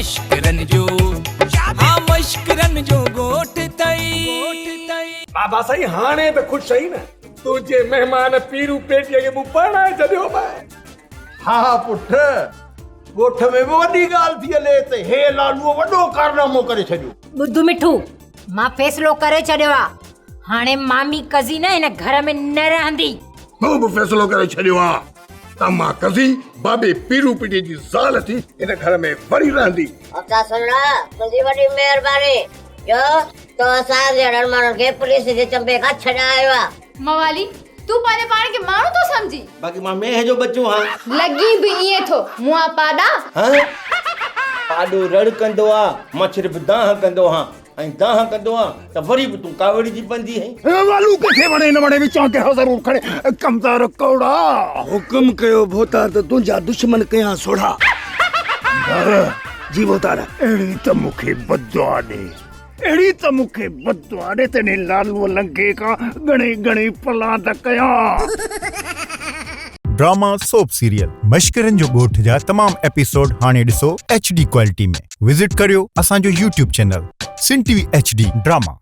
मश्करन जो हाँ मश्करन जो गोठ तई बाबा साईं हाणे त ख़ुशि आहीं न तुंहिंजे महिमान पीरू पेटीअ खे मूं परणाए छॾियो हा पुट ॻोठ में बि वॾी ॻाल्हि थी हले त हे लालूअ वॾो कारनामो करे छॾियो। ॿुध मिठू, मां फ़ैसिलो करे छॾियो आहे। हाणे मामी कज़ी न हिन घर में न रहंदी। मूं बि फ़ैसिलो करे छॾियो आहे त मां कज़ी बाबे पीरू पीटीअ जी ज़ाल थी हिन घर में वरी रहंदी। अच्छा सुना, तुंहिंजी वॾी महिरबानी जो तो असां जहिड़नि माण्हुनि खे पुलिस जे चंबे खां छॾायो आहे। मवाली, तू पंहिंजे पाण खे माण्हू तो समझी? बाक़ी मां मेह जो बच्चो हां। लगी भी इए थो मुआ पाडा। हां पाडो रड़ कंदो आ, मां सिर्फ दाह कंदो हां ऐं दाह कंदो आ त वरी बि तूं कावड़ी जी बंदी है। वालू किथे वणे न वणे विचां के ज़रूर खड़े कमदार कौड़ा हुकुम कयो भोतार त तुंहिंजा दुश्मन कयां सोढ़ा जी भोतार अहिड़ी त मूंखे बददुआ ॾे अहिड़ी त मूंखे बददुआ ॾे तने लालू लंघे खां घणे पला त कयां। ड्रामा सोप सीरियल मश्करन जो ॻोठ जा तमाम एपिसोड हाणे ॾिसो HD क्वालिटी में। विजिट करियो असांजो YouTube चैनल सिन TV HD ड्रामा।